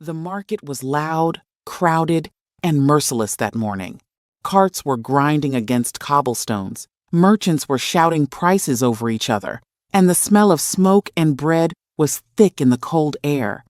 The market was loud, crowded, and merciless that morning. Carts were grinding against cobblestones, merchants were shouting prices over each other, and the smell of smoke and bread was thick in the cold air.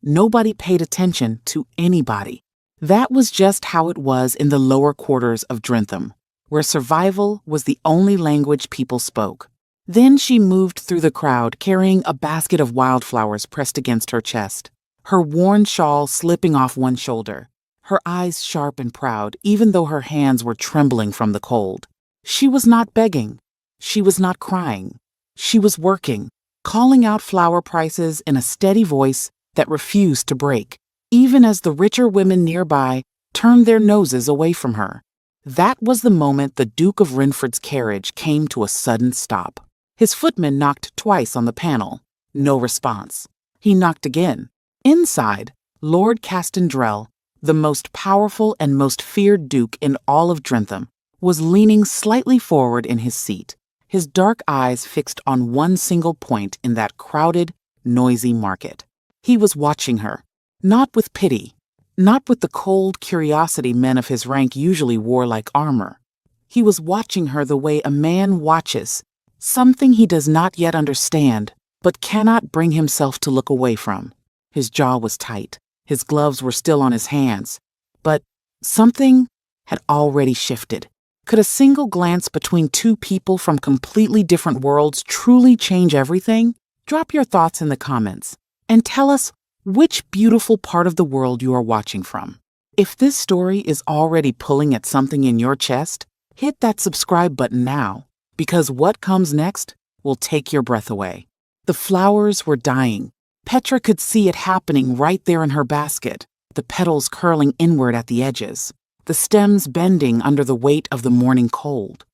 Nobody paid attention to anybody. That was just how it was in the lower quarters of Drentham, where survival was the only language people spoke. Then she moved through the crowd carrying a basket of wildflowers pressed against her chest, her worn shawl slipping off one shoulder, her eyes sharp and proud even though her hands were trembling from the cold. She was not begging. She was not crying. She was working, calling out flower prices in a steady voice that refused to break, even as the richer women nearby turned their noses away from her. That was the moment the Duke of Renford's carriage came to a sudden stop. His footman knocked twice on the panel. No response. He knocked again. Inside, Lord Castendrell, the most powerful and most feared duke in all of Drentham, was leaning slightly forward in his seat, his dark eyes fixed on one single point in that crowded, noisy market. He was watching her, not with pity, not with the cold curiosity men of his rank usually wore like armor. He was watching her the way a man watches something he does not yet understand, but cannot bring himself to look away from. His jaw was tight, his gloves were still on his hands, but something had already shifted. Could a single glance between two people from completely different worlds truly change everything? Drop your thoughts in the comments and tell us which beautiful part of the world you are watching from. If this story is already pulling at something in your chest, hit that subscribe button now, because what comes next will take your breath away. The flowers were dying. Petra could see it happening right there in her basket, the petals curling inward at the edges, the stems bending under the weight of the morning cold.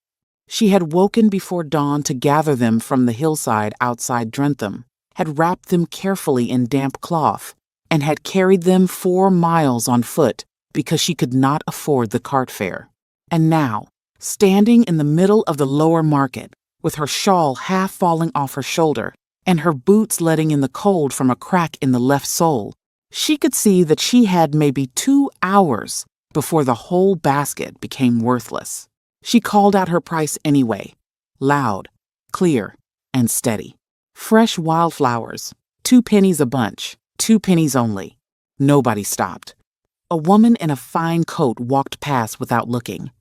She had woken before dawn to gather them from the hillside outside Drentham, had wrapped them carefully in damp cloth, and had carried them 4 miles on foot because she could not afford the cart fare. And now, standing in the middle of the lower market, with her shawl half falling off her shoulder and her boots letting in the cold from a crack in the left sole, she could see that she had maybe 2 hours before the whole basket became worthless. She called out her price anyway, loud, clear, and steady. Fresh wildflowers, 2 pennies a bunch, 2 pennies only. Nobody stopped. A woman in a fine coat walked past without looking.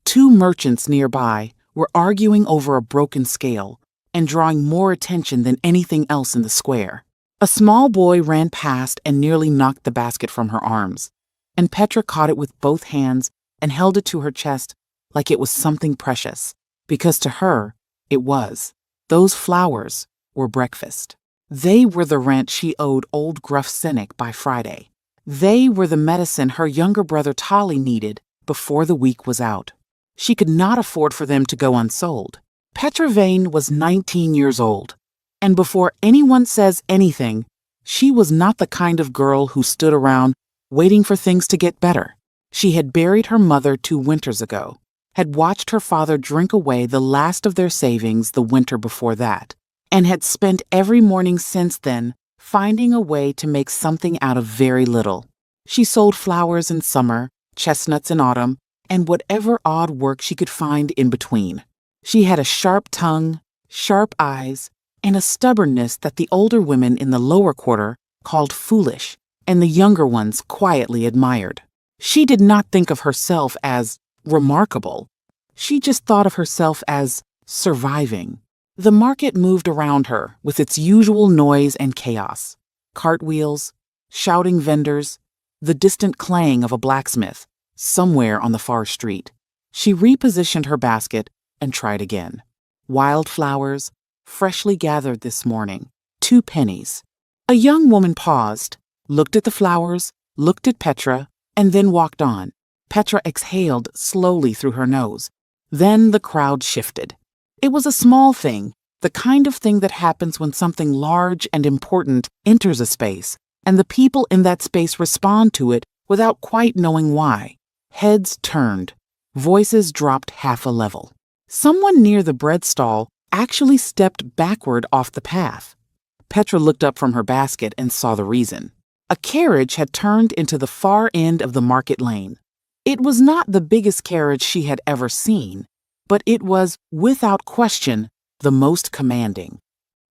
2 merchants nearby were arguing over a broken scale and drawing more attention than anything else in the square. A small boy ran past and nearly knocked the basket from her arms, and Petra caught it with both hands and held it to her chest like it was something precious, because to her, it was. Those flowers were breakfast. They were the rent she owed old Gruff Cynic by Friday. They were the medicine her younger brother Tolly needed before the week was out. She could not afford for them to go unsold. Petra Vane was 19 years old, and before anyone says anything, she was not the kind of girl who stood around waiting for things to get better. She had buried her mother 2 winters ago, had watched her father drink away the last of their savings the winter before that, and had spent every morning since then finding a way to make something out of very little. She sold flowers in summer, chestnuts in autumn, and whatever odd work she could find in between. She had a sharp tongue, sharp eyes, and a stubbornness that the older women in the lower quarter called foolish, and the younger ones quietly admired. She did not think of herself as remarkable. She just thought of herself as surviving. The market moved around her with its usual noise and chaos. Cartwheels, shouting vendors, the distant clang of a blacksmith somewhere on the far street. She repositioned her basket and tried again. Wildflowers, freshly gathered this morning, 2 pennies. A young woman paused, looked at the flowers, looked at Petra, and then walked on. Petra exhaled slowly through her nose. Then the crowd shifted. It was a small thing, the kind of thing that happens when something large and important enters a space, and the people in that space respond to it without quite knowing why. Heads turned. Voices dropped half a level. Someone near the bread stall actually stepped backward off the path. Petra looked up from her basket and saw the reason. A carriage had turned into the far end of the market lane. It was not the biggest carriage she had ever seen, but it was, without question, the most commanding.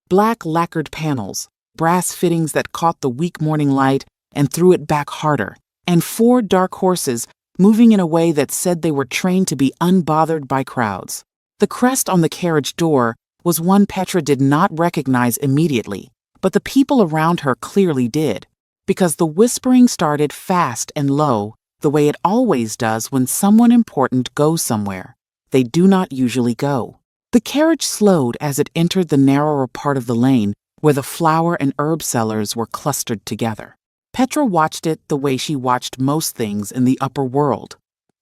Black lacquered panels, brass fittings that caught the weak morning light and threw it back harder, and 4 dark horses moving in a way that said they were trained to be unbothered by crowds. The crest on the carriage door was one Petra did not recognize immediately, but the people around her clearly did, because the whispering started fast and low, the way it always does when someone important goes somewhere they do not usually go. The carriage slowed as it entered the narrower part of the lane where the flower and herb sellers were clustered together. Petra watched it the way she watched most things in the upper world,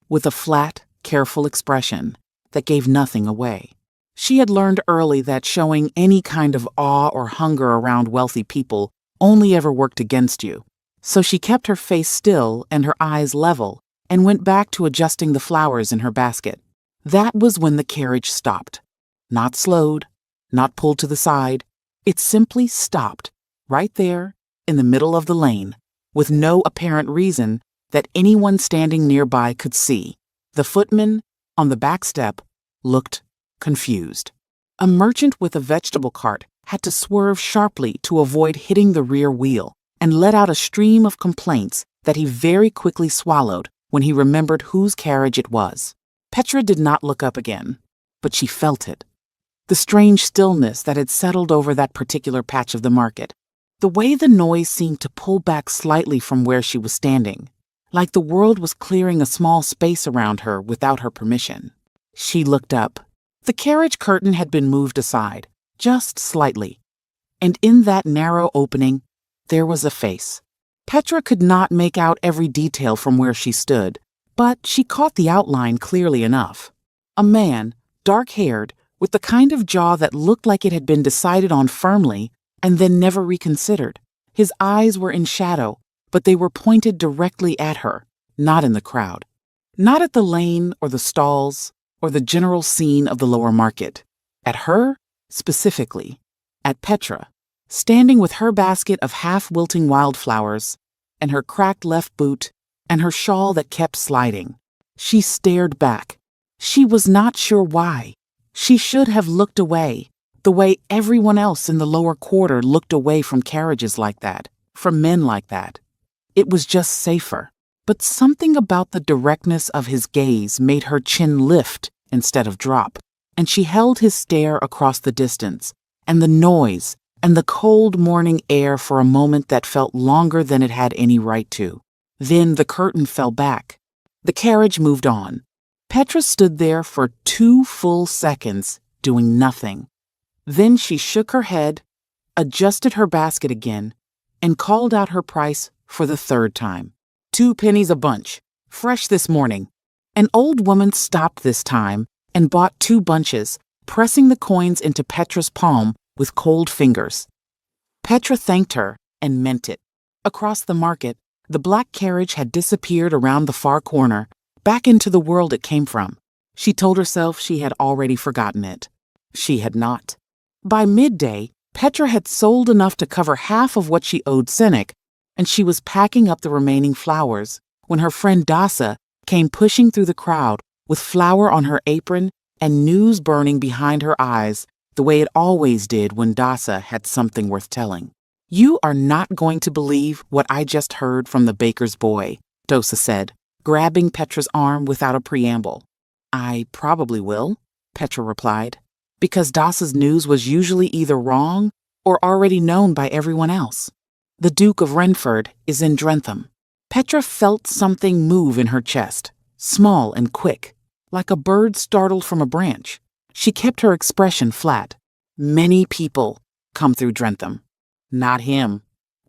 with a flat, careful expression that gave nothing away. She had learned early that showing any kind of awe or hunger around wealthy people only ever worked against you. So she kept her face still and her eyes level and went back to adjusting the flowers in her basket. That was when the carriage stopped. Not slowed, not pulled to the side. It simply stopped, right there, in the middle of the lane, with no apparent reason that anyone standing nearby could see. The footman, on the back step, looked confused. A merchant with a vegetable cart had to swerve sharply to avoid hitting the rear wheel and let out a stream of complaints that he very quickly swallowed when he remembered whose carriage it was. Petra did not look up again, but she felt it. The strange stillness that had settled over that particular patch of the market. The way the noise seemed to pull back slightly from where she was standing, like the world was clearing a small space around her without her permission. She looked up. The carriage curtain had been moved aside, just slightly, and in that narrow opening, there was a face. Petra could not make out every detail from where she stood, but she caught the outline clearly enough. A man, dark-haired, with the kind of jaw that looked like it had been decided on firmly and then never reconsidered. His eyes were in shadow, but they were pointed directly at her, not in the crowd. Not at the lane or the stalls or the general scene of the lower market. At her, specifically. At Petra, standing with her basket of half-wilting wildflowers and her cracked left boot and her shawl that kept sliding. She stared back. She was not sure why. She should have looked away, the way everyone else in the lower quarter looked away from carriages like that, from men like that. It was just safer. But something about the directness of his gaze made her chin lift instead of drop, and she held his stare across the distance, and the noise, and the cold morning air for a moment that felt longer than it had any right to. Then the curtain fell back. The carriage moved on. Petra stood there for 2 full seconds, doing nothing. Then she shook her head, adjusted her basket again, and called out her price for the 3rd time. 2 pennies a bunch, fresh this morning. An old woman stopped this time and bought 2 bunches, pressing the coins into Petra's palm with cold fingers. Petra thanked her and meant it. Across the market, the black carriage had disappeared around the far corner, back into the world it came from. She told herself she had already forgotten it. She had not. By midday, Petra had sold enough to cover half of what she owed Senek, and she was packing up the remaining flowers when her friend Dasa came pushing through the crowd with flour on her apron and news burning behind her eyes the way it always did when Dasa had something worth telling. "You are not going to believe what I just heard from the baker's boy," Dasa said, grabbing Petra's arm without a preamble. "I probably will," Petra replied, because Dasa's news was usually either wrong or already known by everyone else. The Duke of Renford is in Drentham. Petra felt something move in her chest, small and quick, like a bird startled from a branch. She kept her expression flat. "Many people come through Drentham. Not him."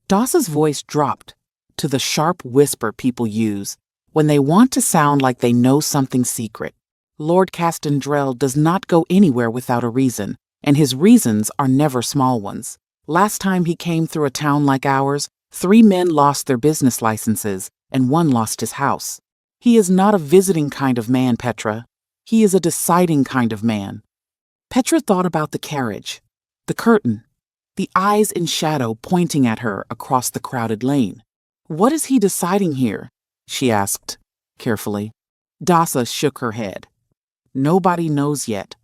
Dasa's voice dropped to the sharp whisper people use when they want to sound like they know something secret. Lord Castendrell does not go anywhere without a reason, and his reasons are never small ones. Last time he came through a town like ours, 3 men lost their business licenses and 1 lost his house. He is not a visiting kind of man, Petra. He is a deciding kind of man. Petra thought about the carriage, the curtain, the eyes in shadow pointing at her across the crowded lane. "What is he deciding here?" she asked, carefully. Dasa shook her head. "Nobody knows yet.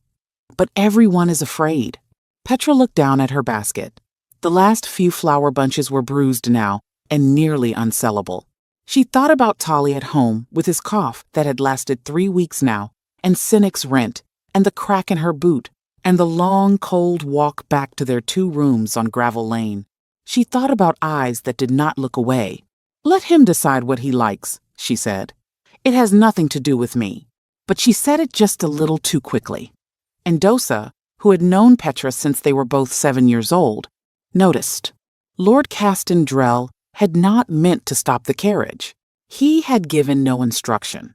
But everyone is afraid." Petra looked down at her basket. The last few flower bunches were bruised now and nearly unsellable. She thought about Tali at home with his cough that had lasted 3 weeks now, and Cynic's rent, and the crack in her boot, and the long, cold walk back to their 2 rooms on Gravel Lane. She thought about eyes that did not look away. "Let him decide what he likes," she said. "It has nothing to do with me." But she said it just a little too quickly. And Dosa, who had known Petra since they were both 7 years old, noticed. Lord Caston Drell had not meant to stop the carriage. He had given no instruction.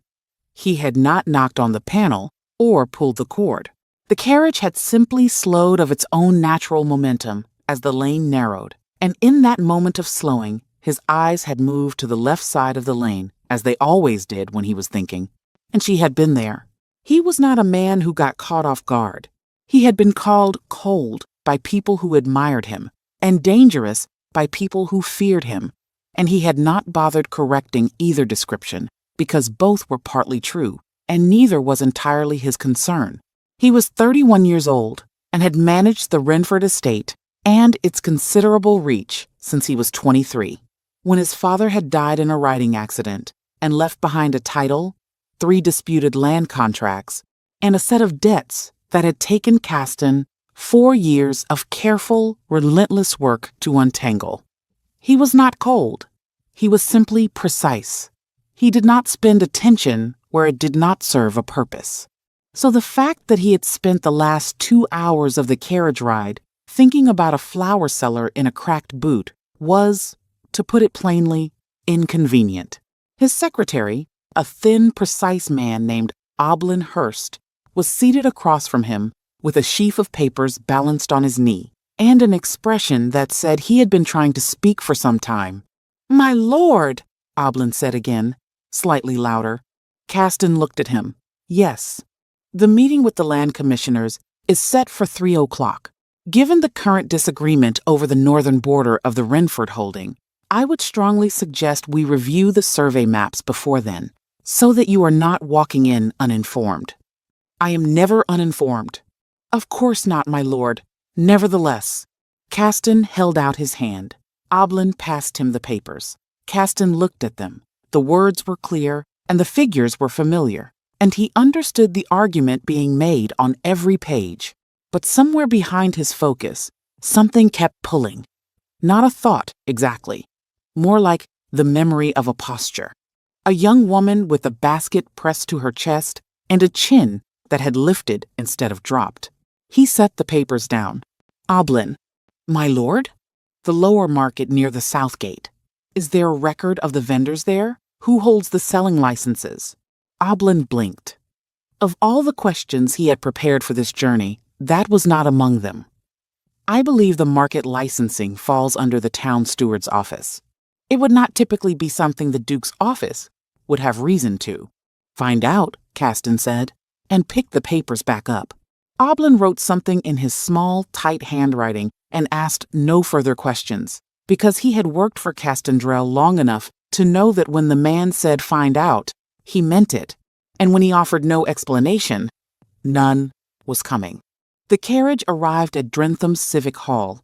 He had not knocked on the panel or pulled the cord. The carriage had simply slowed of its own natural momentum as the lane narrowed, and in that moment of slowing, his eyes had moved to the left side of the lane, as they always did when he was thinking, and she had been there. He was not a man who got caught off guard. He had been called cold by people who admired him, and dangerous by people who feared him, and he had not bothered correcting either description, because both were partly true, and neither was entirely his concern. He was 31 years old, and had managed the Renford estate and its considerable reach since he was 23, when his father had died in a riding accident and left behind a title, 3 disputed land contracts, and a set of debts that had taken Caston 4 years of careful, relentless work to untangle. He was not cold. He was simply precise. He did not spend attention where it did not serve a purpose. So the fact that he had spent the last 2 hours of the carriage ride thinking about a flower seller in a cracked boot was, to put it plainly, inconvenient. His secretary, a thin, precise man named Oblin Hurst, was seated across from him with a sheaf of papers balanced on his knee, and an expression that said he had been trying to speak for some time. "My lord," Oblin said again, slightly louder. Caston looked at him. "Yes. The meeting with the land commissioners is set for 3 o'clock. Given the current disagreement over the northern border of the Renford holding, I would strongly suggest we review the survey maps before then, so that you are not walking in uninformed." "I am never uninformed." "Of course not, my lord. Nevertheless." Caston held out his hand. Oblin passed him the papers. Caston looked at them. The words were clear, and the figures were familiar, and he understood the argument being made on every page. But somewhere behind his focus, something kept pulling. Not a thought, exactly. More like the memory of a posture. A young woman with a basket pressed to her chest and a chin that had lifted instead of dropped. He set the papers down. "Oblin." "My lord?" "The lower market near the south gate. Is there a record of the vendors there? Who holds the selling licenses?" Oblin blinked. Of all the questions he had prepared for this journey, that was not among them. "I believe the market licensing falls under the town steward's office. It would not typically be something the Duke's office would have reason to." "Find out," Caston said, and picked the papers back up. Oblin wrote something in his small, tight handwriting and asked no further questions, because he had worked for Caston Drell long enough to know that when the man said "find out," he meant it, and when he offered no explanation, none was coming. The carriage arrived at Drentham Civic Hall,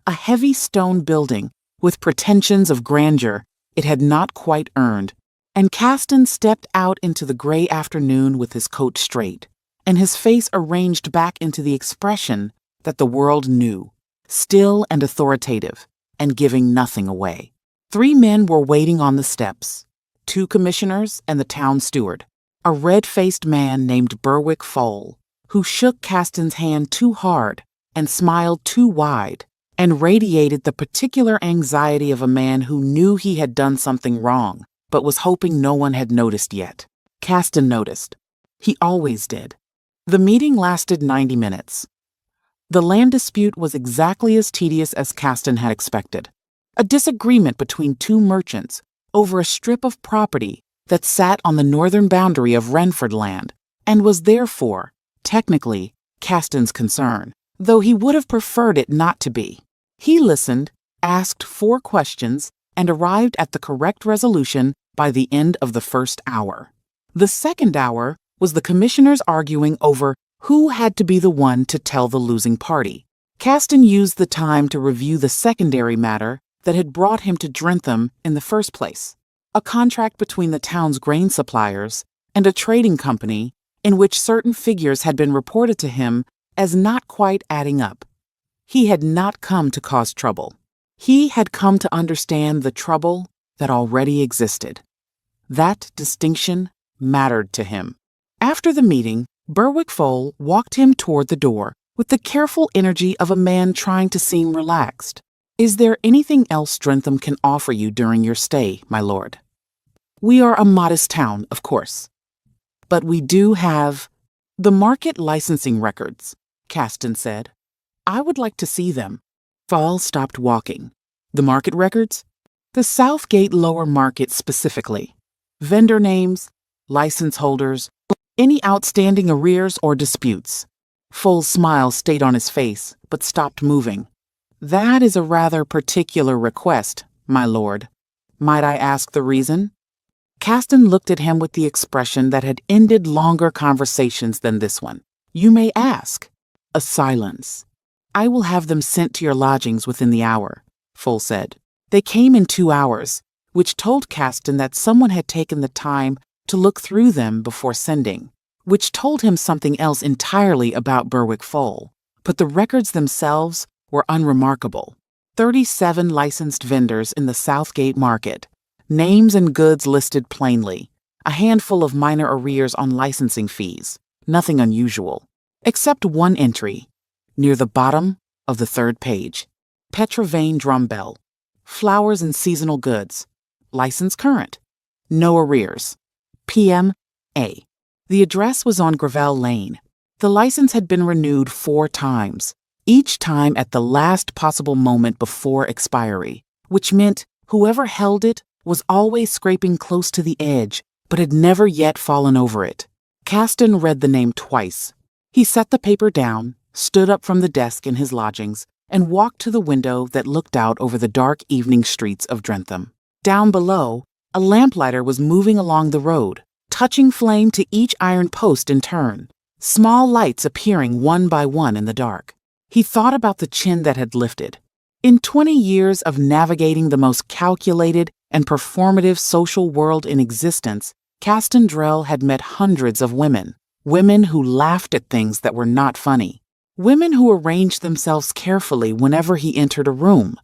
a heavy stone building with pretensions of grandeur it had not quite earned, and Caston stepped out into the gray afternoon with his coat straight, and his face arranged back into the expression that the world knew, still and authoritative, and giving nothing away. 3 men were waiting on the steps, 2 commissioners and the town steward, a red-faced man named Berwick Fole, who shook Caston's hand too hard and smiled too wide, and radiated the particular anxiety of a man who knew he had done something wrong, but was hoping no one had noticed yet. Caston noticed. He always did. The meeting lasted 90 minutes. The land dispute was exactly as tedious as Caston had expected. A disagreement between 2 merchants over a strip of property that sat on the northern boundary of Renford land, and was therefore, technically, Caston's concern, though he would have preferred it not to be. He listened, asked 4 questions, and arrived at the correct resolution by the end of the first hour. The second hour was the commissioners arguing over who had to be the one to tell the losing party. Caston used the time to review the secondary matter that had brought him to Drentham in the first place, a contract between the town's grain suppliers and a trading company in which certain figures had been reported to him as not quite adding up. He had not come to cause trouble. He had come to understand the trouble that already existed. That distinction mattered to him. After the meeting, Berwick Fowle walked him toward the door with the careful energy of a man trying to seem relaxed. "Is there anything else Drentham can offer you during your stay, my lord? We are a modest town, of course, but we do have the market licensing records," Caston said. "I would like to see them." Fowle stopped walking. "The market records?" "The Southgate Lower Market specifically. Vendor names, license holders, any outstanding arrears or disputes." Fowle's smile stayed on his face, but stopped moving. "That is a rather particular request, my lord. Might I ask the reason?" Caston looked at him with the expression that had ended longer conversations than this one. "You may ask." A silence. "I will have them sent to your lodgings within the hour," Fowle said. They came in 2 hours, which told Caston that someone had taken the time to look through them before sending, which told him something else entirely about Berwick Fowle. But the records themselves were unremarkable. 37 licensed vendors in the Southgate market, names and goods listed plainly, a handful of minor arrears on licensing fees, nothing unusual, except one entry, near the bottom of the 3rd page. Petra Vane Drumbell, flowers and seasonal goods, license current, no arrears. PM A. The address was on Gravel Lane. The license had been renewed 4 times, each time at the last possible moment before expiry, which meant whoever held it was always scraping close to the edge, but had never yet fallen over it. Caston read the name twice. He set the paper down, stood up from the desk in his lodgings, and walked to the window that looked out over the dark evening streets of Drentham. Down below, a lamplighter was moving along the road, touching flame to each iron post in turn, small lights appearing one by one in the dark. He thought about the chin that had lifted. In 20 years of navigating the most calculated and performative social world in existence, Caston Drell had met hundreds of women who laughed at things that were not funny, women who arranged themselves carefully whenever he entered a room,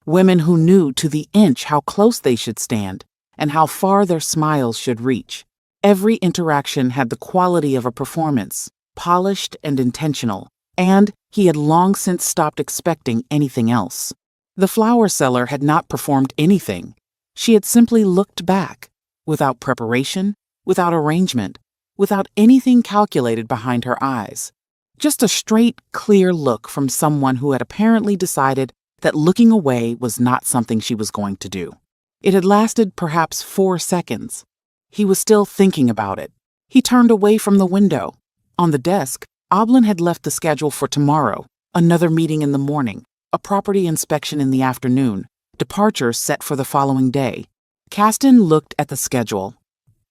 women who knew to the inch how close they should stand and how far their smiles should reach. Every interaction had the quality of a performance, polished and intentional, and he had long since stopped expecting anything else. The flower seller had not performed anything. She had simply looked back, without preparation, without arrangement, without anything calculated behind her eyes. Just a straight, clear look from someone who had apparently decided that looking away was not something she was going to do. It had lasted perhaps 4 seconds. He was still thinking about it. He turned away from the window. On the desk, Oblin had left the schedule for tomorrow, another meeting in the morning, a property inspection in the afternoon, departure set for the following day. Caston looked at the schedule.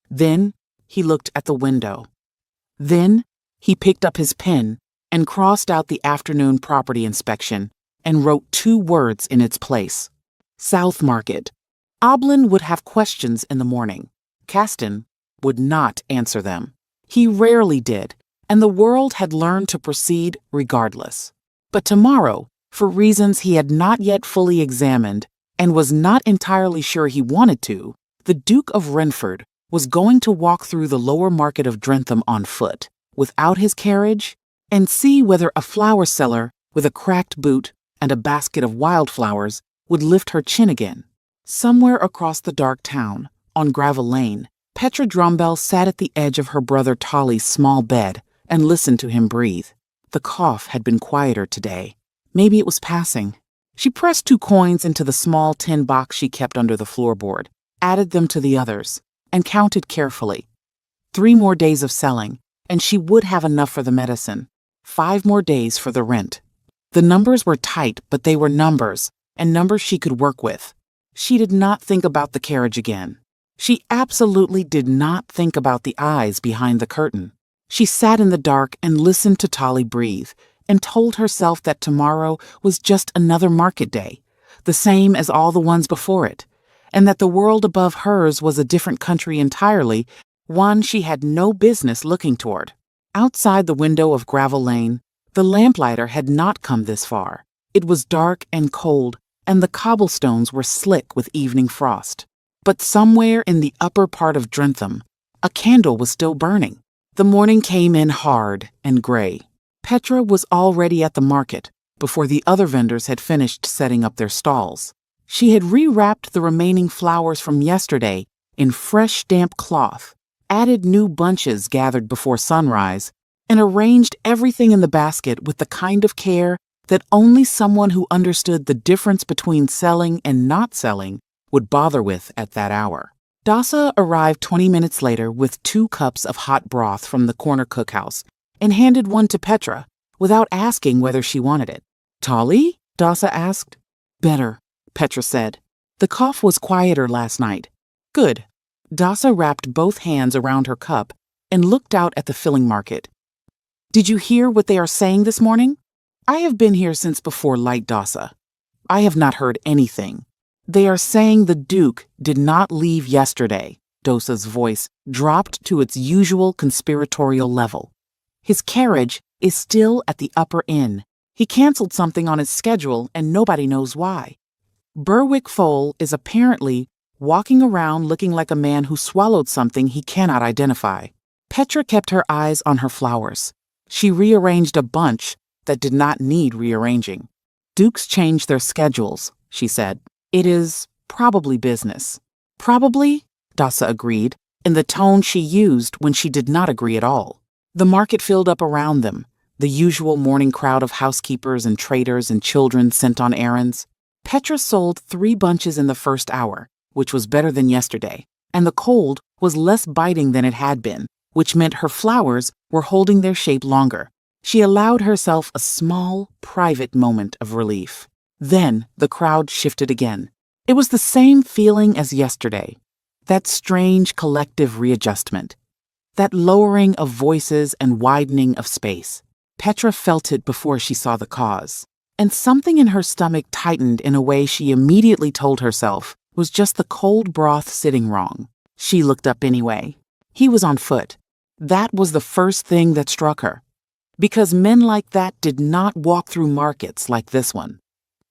Then he looked at the window. Then he picked up his pen and crossed out the afternoon property inspection and wrote 2 words in its place. South Market. Oblin would have questions in the morning. Caston would not answer them. He rarely did, and the world had learned to proceed regardless. But tomorrow, for reasons he had not yet fully examined and was not entirely sure he wanted to, the Duke of Renford was going to walk through the lower market of Drentham on foot, without his carriage, and see whether a flower seller with a cracked boot and a basket of wildflowers would lift her chin again. Somewhere across the dark town, on Gravel Lane, Petra Drumbell sat at the edge of her brother Tolly's small bed and listened to him breathe. The cough had been quieter today. Maybe it was passing. She pressed 2 coins into the small tin box she kept under the floorboard, added them to the others, and counted carefully. 3 more days of selling, and she would have enough for the medicine. 5 more days for the rent. The numbers were tight, but they were numbers, and numbers she could work with. She did not think about the carriage again. She absolutely did not think about the eyes behind the curtain. She sat in the dark and listened to Tolly breathe, and told herself that tomorrow was just another market day, the same as all the ones before it, and that the world above hers was a different country entirely, one she had no business looking toward. Outside the window of Gravel Lane, the lamplighter had not come this far. It was dark and cold, and the cobblestones were slick with evening frost. But somewhere in the upper part of Drentham, a candle was still burning. The morning came in hard and gray. Petra was already at the market before the other vendors had finished setting up their stalls. She had rewrapped the remaining flowers from yesterday in fresh damp cloth, added new bunches gathered before sunrise, and arranged everything in the basket with the kind of care that only someone who understood the difference between selling and not selling would bother with at that hour. Dasa arrived 20 minutes later with 2 cups of hot broth from the corner cookhouse and handed one to Petra without asking whether she wanted it. "Tolly?" Dasa asked. "Better," Petra said. "The cough was quieter last night." "Good." Dasa wrapped both hands around her cup and looked out at the filling market. "Did you hear what they are saying this morning?" "I have been here since before light, Dasa. I have not heard anything." "They are saying the Duke did not leave yesterday." Dasa's voice dropped to its usual conspiratorial level. "His carriage is still at the upper inn. He cancelled something on his schedule and nobody knows why. Berwick Foal is apparently walking around looking like a man who swallowed something he cannot identify." Petra kept her eyes on her flowers. She rearranged a bunch that did not need rearranging. "Dukes change their schedules," she said. "It is probably business." "Probably," Dasa agreed, in the tone she used when she did not agree at all. The market filled up around them, the usual morning crowd of housekeepers and traders and children sent on errands. Petra sold 3 bunches in the first hour, which was better than yesterday, and the cold was less biting than it had been, which meant her flowers were holding their shape longer. She allowed herself a small, private moment of relief. Then the crowd shifted again. It was the same feeling as yesterday, that strange collective readjustment, that lowering of voices and widening of space. Petra felt it before she saw the cause, and something in her stomach tightened in a way she immediately told herself was just the cold broth sitting wrong. She looked up anyway. He was on foot. That was the first thing that struck her, because men like that did not walk through markets like this one.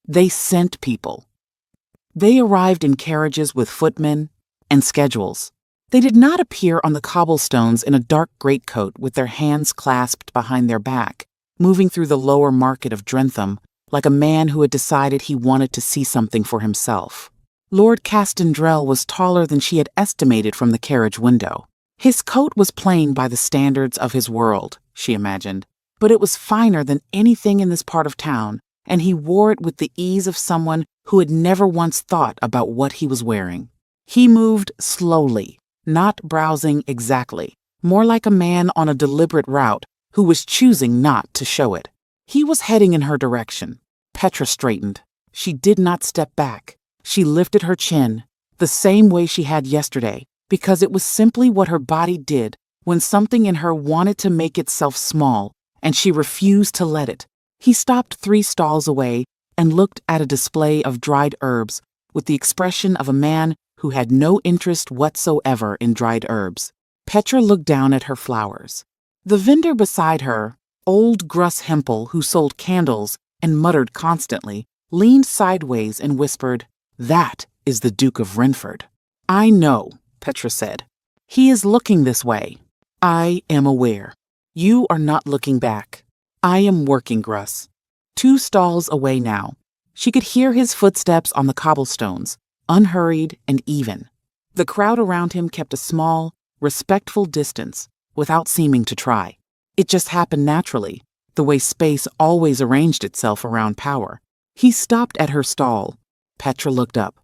They sent people. They arrived in carriages with footmen and schedules. They did not appear on the cobblestones in a dark greatcoat with their hands clasped behind their back, moving through the lower market of Drentham like a man who had decided he wanted to see something for himself. Lord Castendrel was taller than she had estimated from the carriage window. His coat was plain by the standards of his world, she imagined, but it was finer than anything in this part of town, and he wore it with the ease of someone who had never once thought about what he was wearing. He moved slowly, not browsing exactly, more like a man on a deliberate route who was choosing not to show it. He was heading in her direction. Petra straightened. She did not step back. She lifted her chin, the same way she had yesterday, because it was simply what her body did when something in her wanted to make itself small, and she refused to let it. He stopped 3 stalls away and looked at a display of dried herbs with the expression of a man who had no interest whatsoever in dried herbs. Petra looked down at her flowers. The vendor beside her, old Gruss Hempel, who sold candles and muttered constantly, leaned sideways and whispered, "That is the Duke of Renford." "I know," Petra said. "He is looking this way. I am aware. You are not looking back. I am working, Gruss." 2 stalls away now, she could hear his footsteps on the cobblestones, unhurried and even. The crowd around him kept a small, respectful distance without seeming to try. It just happened naturally, the way space always arranged itself around power. He stopped at her stall. Petra looked up.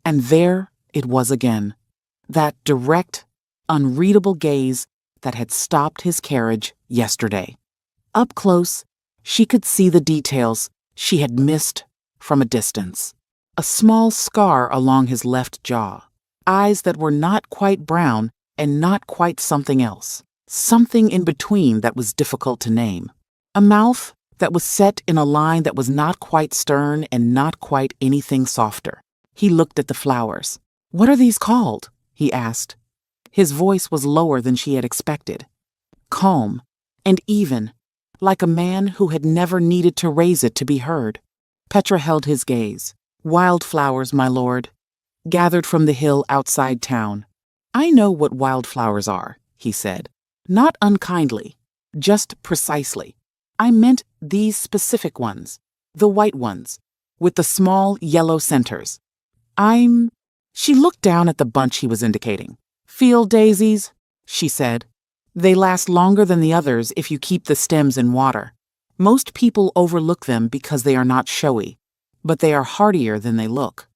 And there it was again, that direct, unreadable gaze that had stopped his carriage yesterday. Up close, she could see the details she had missed from a distance. a small scar along his left jaw, eyes that were not quite brown and not quite something else, something in between that was difficult to name, a mouth that was set in a line that was not quite stern and not quite anything softer. He looked at the flowers. "What are these called?" he asked. His voice was lower than she had expected, calm and even, like a man who had never needed to raise it to be heard. Petra held his gaze. "Wildflowers, my lord, gathered from the hill outside town." "I know what wildflowers are," he said, not unkindly, just precisely. "I meant these specific ones, the white ones, with the small yellow centers. She looked down at the bunch he was indicating. "Field daisies," she said. "They last longer than the others if you keep the stems in water. Most people overlook them because they are not showy, but they are hardier than they look."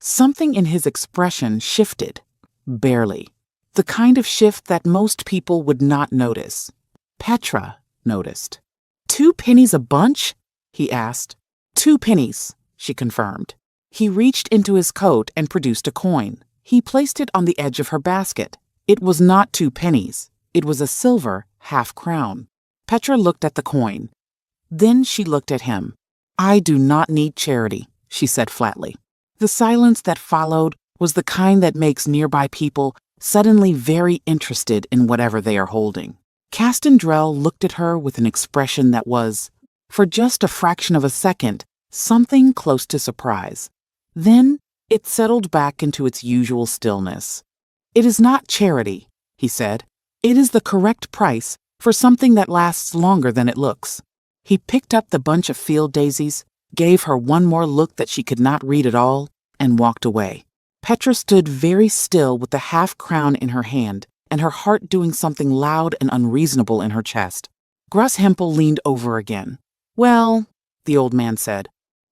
Something in his expression shifted, barely, the kind of shift that most people would not notice. Petra noticed. "2 pennies a bunch?" he asked. "2 pennies," she confirmed. He reached into his coat and produced a coin. He placed it on the edge of her basket. It was not 2 pennies. It was a silver half-crown. Petra looked at the coin. Then she looked at him. "I do not need charity," she said flatly. The silence that followed was the kind that makes nearby people suddenly very interested in whatever they are holding. Castendrel looked at her with an expression that was, for just a fraction of a second, something close to surprise. Then it settled back into its usual stillness. "It is not charity," he said. "It is the correct price for something that lasts longer than it looks." He picked up the bunch of field daisies, gave her one more look that she could not read at all, and walked away. Petra stood very still with the half-crown in her hand and her heart doing something loud and unreasonable in her chest. Grosshempel leaned over again. "Well," the old man said.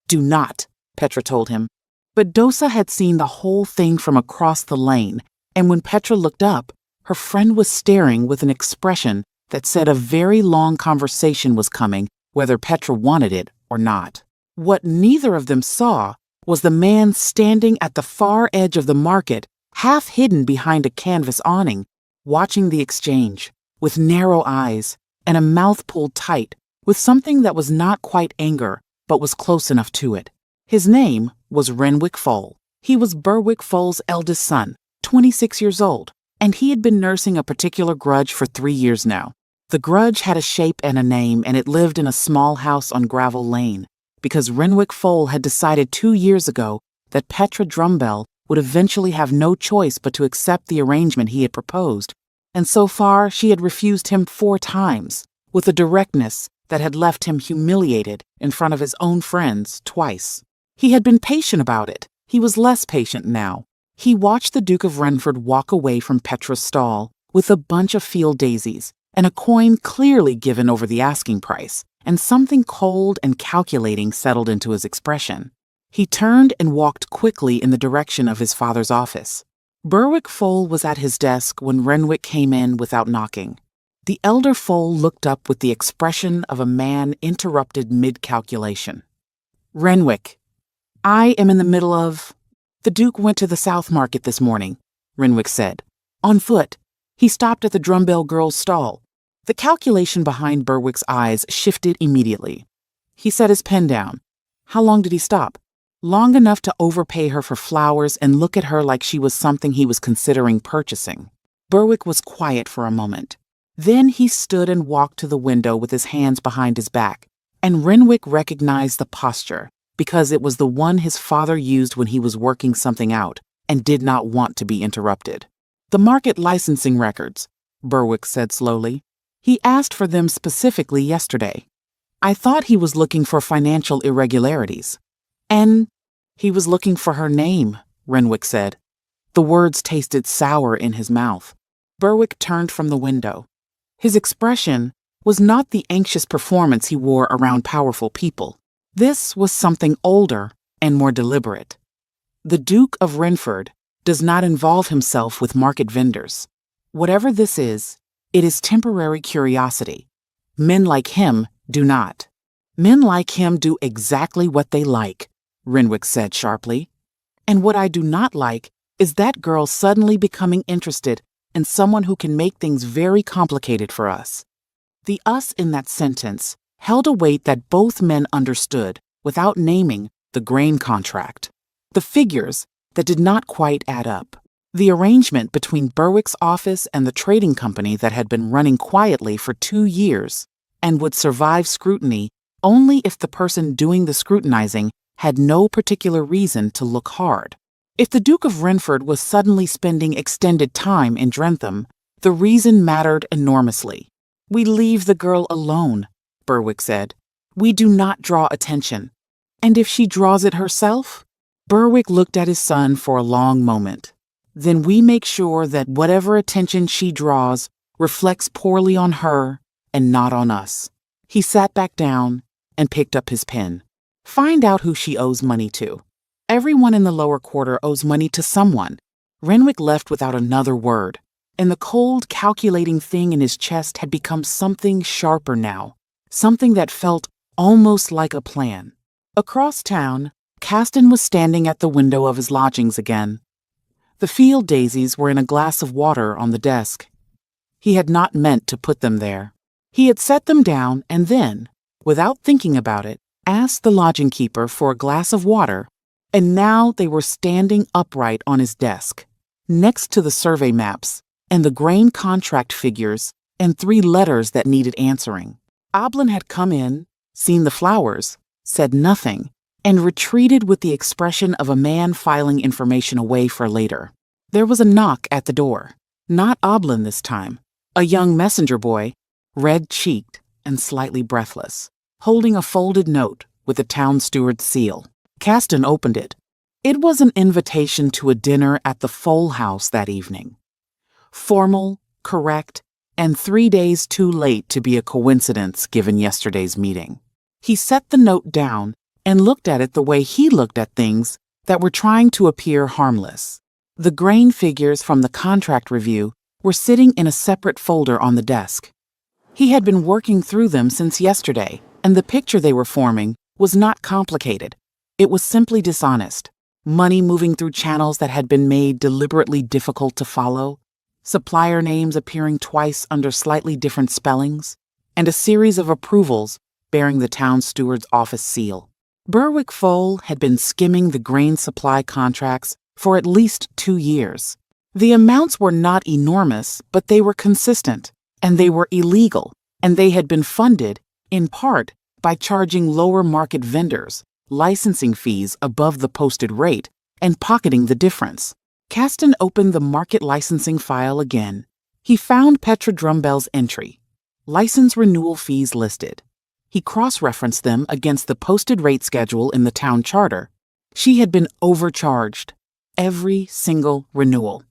"Do not," Petra told him. But Dosa had seen the whole thing from across the lane, and when Petra looked up, her friend was staring with an expression that said a very long conversation was coming, whether Petra wanted it or not. What neither of them saw was the man standing at the far edge of the market, half hidden behind a canvas awning, watching the exchange, with narrow eyes and a mouth pulled tight, with something that was not quite anger, but was close enough to it. His name was Renwick Fole. He was Berwick Fole's eldest son, 26 years old, and he had been nursing a particular grudge for 3 years now. The grudge had a shape and a name, and it lived in a small house on Gravel Lane, because Renwick Fole had decided 2 years ago that Petra Drumbell would eventually have no choice but to accept the arrangement he had proposed, and so far she had refused him 4 times, with a directness that had left him humiliated in front of his own friends twice. He had been patient about it. He was less patient now. He watched the Duke of Renford walk away from Petra's stall with a bunch of field daisies and a coin clearly given over the asking price, and something cold and calculating settled into his expression. He turned and walked quickly in the direction of his father's office. Berwick Fole was at his desk when Renwick came in without knocking. The elder Fole looked up with the expression of a man interrupted mid-calculation. "Renwick, I am in the middle of—" "The Duke went to the South Market this morning," Renwick said. "On foot. He stopped at the Drumbell girl's stall." The calculation behind Berwick's eyes shifted immediately. He set his pen down. "How long did he stop?" "Long enough to overpay her for flowers and look at her like she was something he was considering purchasing." Berwick was quiet for a moment. Then he stood and walked to the window with his hands behind his back, and Renwick recognized the posture because it was the one his father used when he was working something out and did not want to be interrupted. "The market licensing records," Berwick said slowly. "He asked for them specifically yesterday. I thought he was looking for financial irregularities." "And he was looking for her name," Renwick said. The words tasted sour in his mouth. Berwick turned from the window. His expression was not the anxious performance he wore around powerful people. This was something older and more deliberate. The Duke of Renford does not involve himself with market vendors. Whatever this is, it is temporary curiosity. Men like him do not. Men like him do exactly what they like, Renwick said sharply. And what I do not like is that girl suddenly becoming interested in someone who can make things very complicated for us. The us in that sentence held a weight that both men understood without naming the grain contract. The figures that did not quite add up. The arrangement between Berwick's office and the trading company that had been running quietly for 2 years and would survive scrutiny only if the person doing the scrutinizing had no particular reason to look hard. If the Duke of Renford was suddenly spending extended time in Drentham, the reason mattered enormously. We leave the girl alone, Berwick said. We do not draw attention. And if she draws it herself? Berwick looked at his son for a long moment. Then we make sure that whatever attention she draws reflects poorly on her and not on us. He sat back down and picked up his pen. Find out who she owes money to. Everyone in the lower quarter owes money to someone. Renwick left without another word, and the cold, calculating thing in his chest had become something sharper now, something that felt almost like a plan. Across town, Caston was standing at the window of his lodgings again. The field daisies were in a glass of water on the desk. He had not meant to put them there. He had set them down and then, without thinking about it, asked the lodging keeper for a glass of water, and now they were standing upright on his desk, next to the survey maps and the grain contract figures and 3 letters that needed answering. Oblin had come in, seen the flowers, said nothing, and retreated with the expression of a man filing information away for later. There was a knock at the door. Not Oblin this time. A young messenger boy, red-cheeked and slightly breathless, holding a folded note with the town steward's seal. Caston opened it. It was an invitation to a dinner at the Fole House that evening. Formal, correct, and 3 days too late to be a coincidence given yesterday's meeting. He set the note down and looked at it the way he looked at things that were trying to appear harmless. The grain figures from the contract review were sitting in a separate folder on the desk. He had been working through them since yesterday, and the picture they were forming was not complicated. It was simply dishonest. Money moving through channels that had been made deliberately difficult to follow, supplier names appearing twice under slightly different spellings, and a series of approvals bearing the town steward's office seal. Berwick Fole had been skimming the grain supply contracts for at least 2 years. The amounts were not enormous, but they were consistent, and they were illegal, and they had been funded, in part, by charging lower market vendors licensing fees above the posted rate and pocketing the difference. Caston opened the market licensing file again. He found Petra Drumbell's entry, license renewal fees listed. He cross-referenced them against the posted rate schedule in the town charter. She had been overcharged every single renewal.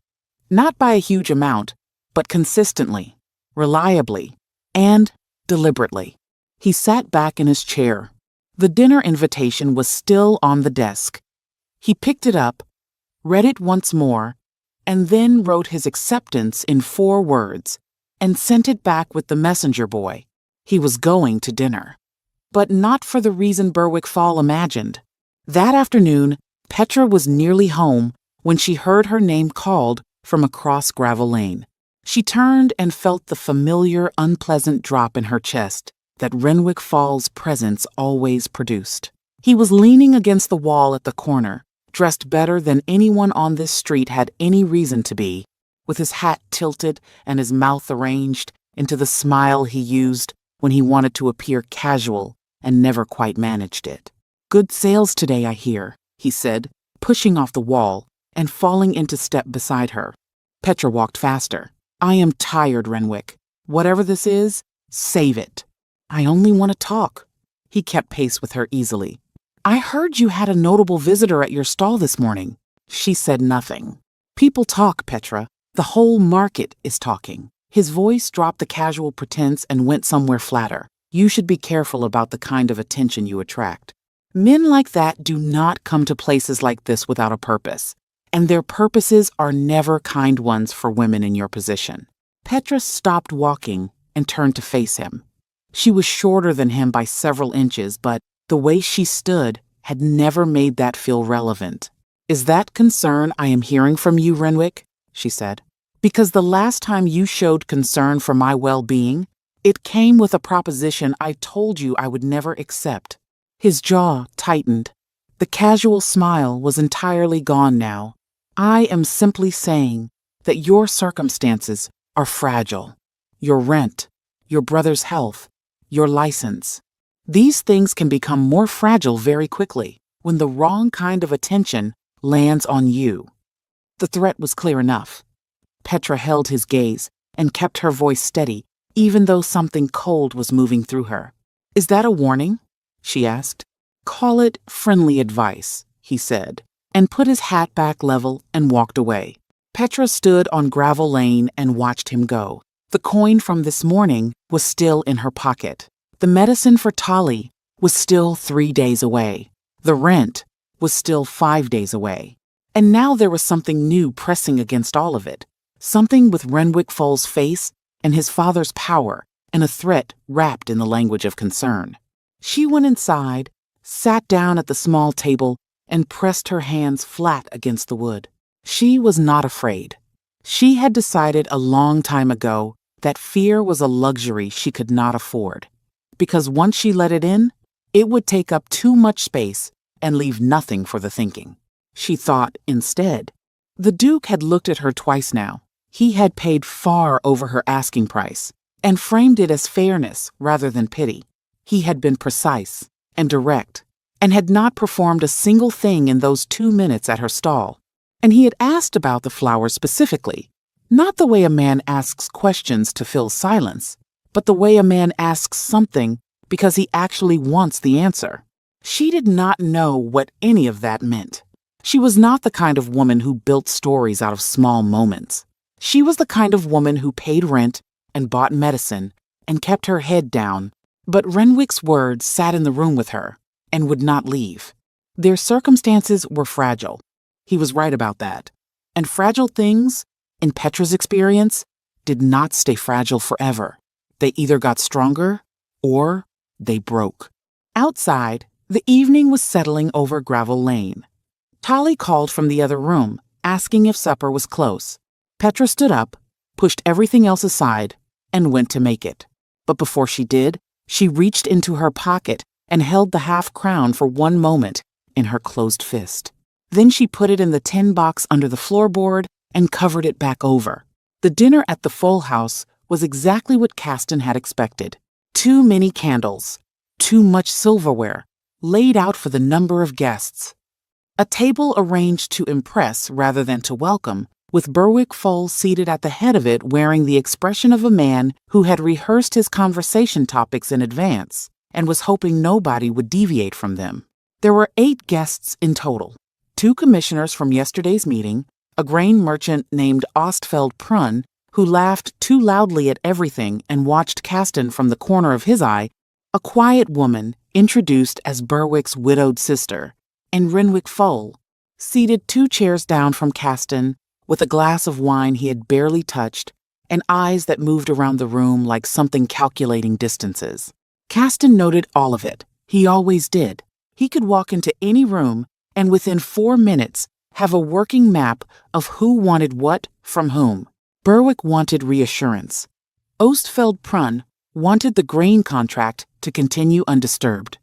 Not by a huge amount, but consistently, reliably, and deliberately. He sat back in his chair. The dinner invitation was still on the desk. He picked it up, read it once more, and then wrote his acceptance in 4 words and sent it back with the messenger boy. He was going to dinner. But not for the reason Berwick Fole imagined. That afternoon, Petra was nearly home when she heard her name called from across Gravel Lane. She turned and felt the familiar, unpleasant drop in her chest that Renwick Fole's presence always produced. He was leaning against the wall at the corner, dressed better than anyone on this street had any reason to be, with his hat tilted and his mouth arranged into the smile he used when he wanted to appear casual and never quite managed it. "Good sales today, I hear," he said, pushing off the wall and falling into step beside her. Petra walked faster. "I am tired, Renwick. Whatever this is, save it." "I only want to talk." He kept pace with her easily. "I heard you had a notable visitor at your stall this morning." She said nothing. "People talk, Petra. The whole market is talking." His voice dropped the casual pretense and went somewhere flatter. "You should be careful about the kind of attention you attract. Men like that do not come to places like this without a purpose, and their purposes are never kind ones for women in your position." Petra stopped walking and turned to face him. She was shorter than him by several inches, but the way she stood had never made that feel relevant. "Is that concern I am hearing from you, Renwick?" she said. "Because the last time you showed concern for my well-being, it came with a proposition I told you I would never accept." His jaw tightened. The casual smile was entirely gone now. "I am simply saying that your circumstances are fragile. Your rent, your brother's health, your license. These things can become more fragile very quickly when the wrong kind of attention lands on you." The threat was clear enough. Petra held his gaze and kept her voice steady, even though something cold was moving through her. "Is that a warning?" she asked. "Call it friendly advice," he said, and put his hat back level and walked away. Petra stood on Gravel Lane and watched him go. The coin from this morning was still in her pocket. The medicine for Tali was still 3 days away. The rent was still 5 days away. And now there was something new pressing against all of it. Something with Renwick Foal's face and his father's power, and a threat wrapped in the language of concern. She went inside, sat down at the small table, and pressed her hands flat against the wood. She was not afraid. She had decided a long time ago that fear was a luxury she could not afford, because once she let it in, it would take up too much space and leave nothing for the thinking. She thought instead. The Duke had looked at her twice now. He had paid far over her asking price and framed it as fairness rather than pity. He had been precise and direct and had not performed a single thing in those 2 minutes at her stall. And he had asked about the flowers specifically, not the way a man asks questions to fill silence, but the way a man asks something because he actually wants the answer. She did not know what any of that meant. She was not the kind of woman who built stories out of small moments. She was the kind of woman who paid rent and bought medicine and kept her head down, but Renwick's words sat in the room with her and would not leave. Their circumstances were fragile. He was right about that. And fragile things, in Petra's experience, did not stay fragile forever. They either got stronger or they broke. Outside, the evening was settling over Gravel Lane. Tali called from the other room, asking if supper was close. Petra stood up, pushed everything else aside, and went to make it. But before she did, she reached into her pocket and held the half-crown for one moment in her closed fist. Then she put it in the tin box under the floorboard and covered it back over. The dinner at the Foal house was exactly what Caston had expected. Too many candles, too much silverware, laid out for the number of guests. A table arranged to impress rather than to welcome, with Berwick Foal seated at the head of it wearing the expression of a man who had rehearsed his conversation topics in advance and was hoping nobody would deviate from them. There were 8 guests in total. 2 commissioners from yesterday's meeting, a grain merchant named Ostfeld Prun, who laughed too loudly at everything and watched Caston from the corner of his eye, a quiet woman introduced as Berwick's widowed sister, and Renwick Foal, seated 2 chairs down from Caston, with a glass of wine he had barely touched, and eyes that moved around the room like something calculating distances. Caston noted all of it. He always did. He could walk into any room and within 4 minutes have a working map of who wanted what from whom. Berwick wanted reassurance. Ostfeld Prun wanted the grain contract to continue undisturbed.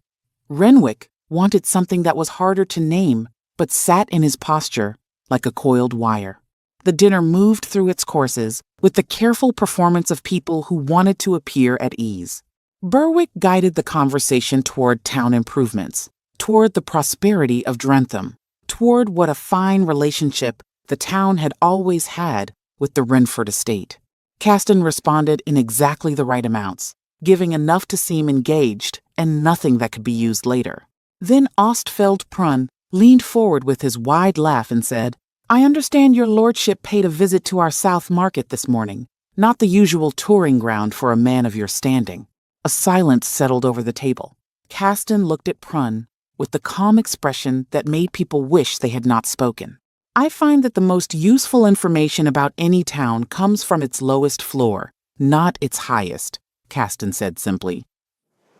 Renwick wanted something that was harder to name, but sat in his posture like a coiled wire. The dinner moved through its courses with the careful performance of people who wanted to appear at ease. Berwick guided the conversation toward town improvements, toward the prosperity of Drentham, toward what a fine relationship the town had always had with the Renford estate. Caston responded in exactly the right amounts, giving enough to seem engaged and nothing that could be used later. Then Ostfeld Prun leaned forward with his wide laugh and said, "I understand your lordship paid a visit to our South Market this morning, not the usual touring ground for a man of your standing." A silence settled over the table. Caston looked at Prun with the calm expression that made people wish they had not spoken. "I find that the most useful information about any town comes from its lowest floor, not its highest," Caston said simply.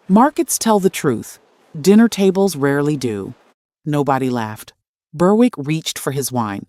"Markets tell the truth. Dinner tables rarely do. Nobody laughed. Berwick reached for his wine.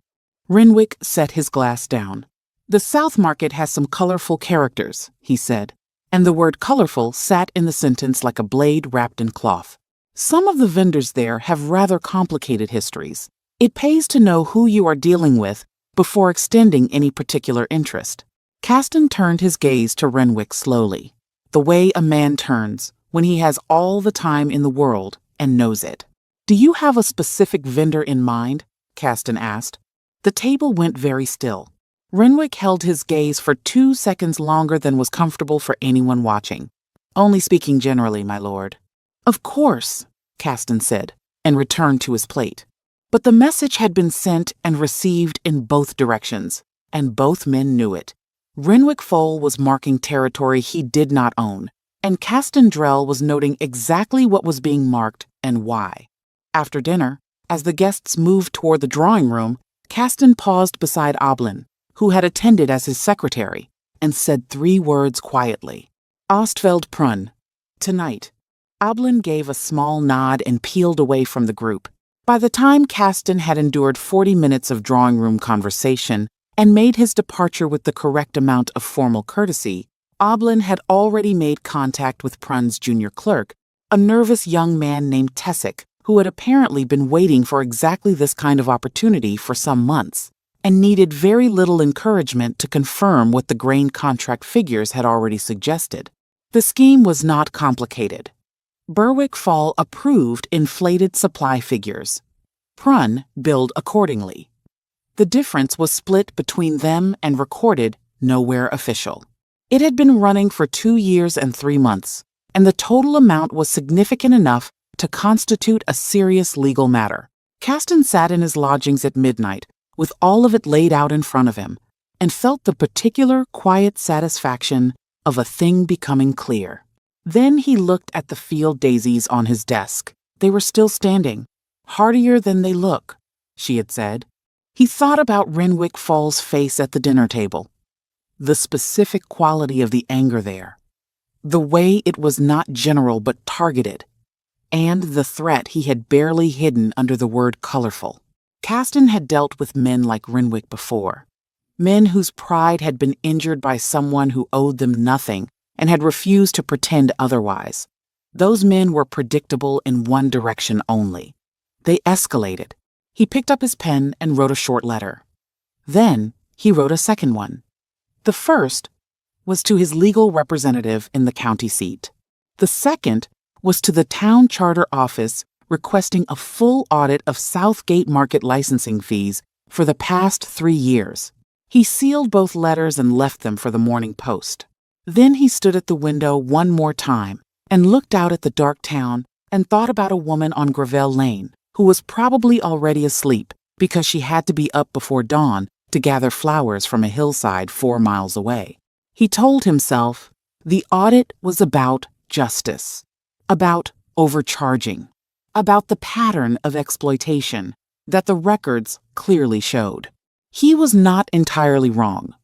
Renwick set his glass down. "The South Market has some colorful characters," he said, and the word colorful sat in the sentence like a blade wrapped in cloth. "Some of the vendors there have rather complicated histories. It pays to know who you are dealing with before extending any particular interest." Caston turned his gaze to Renwick slowly, the way a man turns when he has all the time in the world and knows it. "Do you have a specific vendor in mind?" Caston asked. The table went very still. Renwick held his gaze for 2 seconds longer than was comfortable for anyone watching. "Only speaking generally, my lord." "Of course," Caston said, and returned to his plate. But the message had been sent and received in both directions, and both men knew it. Renwick Foal was marking territory he did not own, and Caston Drell was noting exactly what was being marked and why. After dinner, as the guests moved toward the drawing room, Caston paused beside Oblin, who had attended as his secretary, and said 3 words quietly. "Ostfeld Prun. Tonight." Oblin gave a small nod and peeled away from the group. By the time Caston had endured 40 minutes of drawing room conversation and made his departure with the correct amount of formal courtesy, Oblin had already made contact with Prun's junior clerk, a nervous young man named Tessick, who had apparently been waiting for exactly this kind of opportunity for some months, and needed very little encouragement to confirm what the grain contract figures had already suggested. The scheme was not complicated. Berwick Fall approved inflated supply figures. Prun billed accordingly. The difference was split between them and recorded nowhere official. It had been running for 2 years and 3 months, and the total amount was significant enough to constitute a serious legal matter. Caston sat in his lodgings at midnight, with all of it laid out in front of him, and felt the particular quiet satisfaction of a thing becoming clear. Then he looked at the field daisies on his desk. They were still standing. "Hardier than they look," she had said. He thought about Renwick Fall's face at the dinner table, the specific quality of the anger there, the way it was not general but targeted, and the threat he had barely hidden under the word colorful. Caston had dealt with men like Renwick before, men whose pride had been injured by someone who owed them nothing and had refused to pretend otherwise. Those men were predictable in one direction only. They escalated. He picked up his pen and wrote a short letter. Then he wrote a second one. The first was to his legal representative in the county seat. The second was to the town charter office requesting a full audit of Southgate Market licensing fees for the past 3 years. He sealed both letters and left them for the Morning Post. Then he stood at the window one more time and looked out at the dark town and thought about a woman on Gravel Lane who was probably already asleep because she had to be up before dawn to gather flowers from a hillside 4 miles away. He told himself the audit was about justice, about overcharging, about the pattern of exploitation that the records clearly showed. He was not entirely wrong,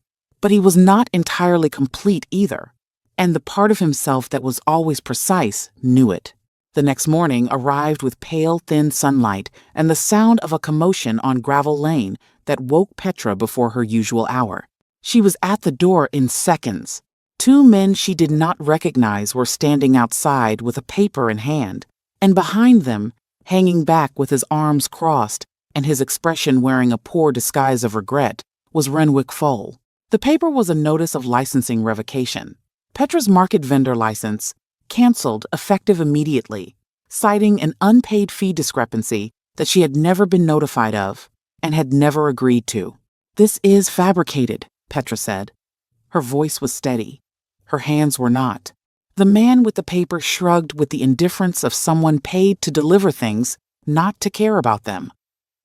but he was not entirely complete either, and the part of himself that was always precise knew it. The next morning arrived with pale, thin sunlight and the sound of a commotion on Gravel Lane that woke Petra before her usual hour. She was at the door in seconds. 2 men she did not recognize were standing outside with a paper in hand, and behind them, hanging back with his arms crossed and his expression wearing a poor disguise of regret, was Renwick Foal. The paper was a notice of licensing revocation. Petra's market vendor license canceled effective immediately, citing an unpaid fee discrepancy that she had never been notified of and had never agreed to. "This is fabricated," Petra said. Her voice was steady. Her hands were not. The man with the paper shrugged with the indifference of someone paid to deliver things, not to care about them.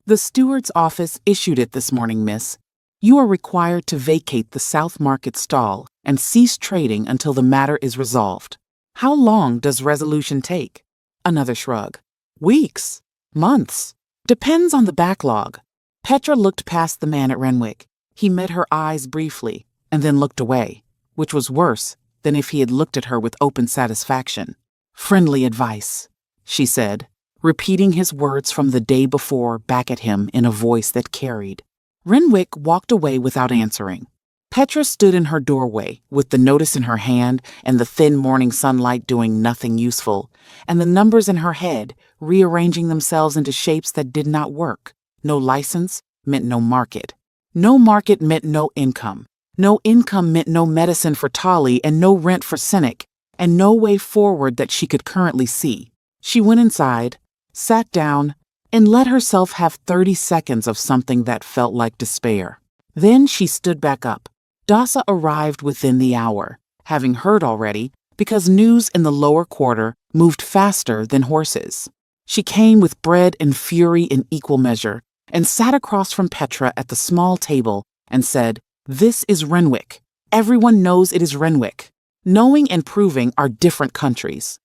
"The steward's office issued it this morning, miss. You are required to vacate the South Market stall and cease trading until the matter is resolved." "How long does resolution take?" Another shrug. "Weeks. Months. Depends on the backlog." Petra looked past the man at Renwick. He met her eyes briefly and then looked away, which was worse than if he had looked at her with open satisfaction. "Friendly advice," she said, repeating his words from the day before back at him in a voice that carried. Renwick walked away without answering. Petra stood in her doorway with the notice in her hand and the thin morning sunlight doing nothing useful, and the numbers in her head rearranging themselves into shapes that did not work. No license meant no market. No market meant no income. No income meant no medicine for Tolly and no rent for Cynic, and no way forward that she could currently see. She went inside, sat down, and let herself have 30 seconds of something that felt like despair. Then she stood back up. Dasa arrived within the hour, having heard already, because news in the lower quarter moved faster than horses. She came with bread and fury in equal measure, and sat across from Petra at the small table and said, "This is Renwick. Everyone knows it is Renwick. Knowing and proving are different countries."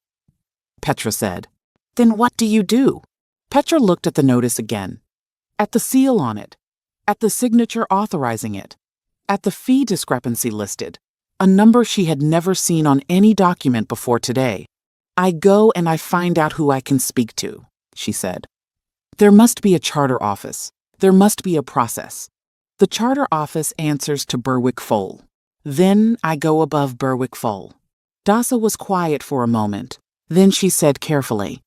Petra said, "Then what do you do?" Petra looked at the notice again, at the seal on it, at the signature authorizing it, at the fee discrepancy listed, a number she had never seen on any document before today. "I go and I find out who I can speak to," she said. "There must be a charter office. There must be a process. The charter office answers to Berwick Foal. Then I go above Berwick Foal." Dasa was quiet for a moment. Then she said carefully,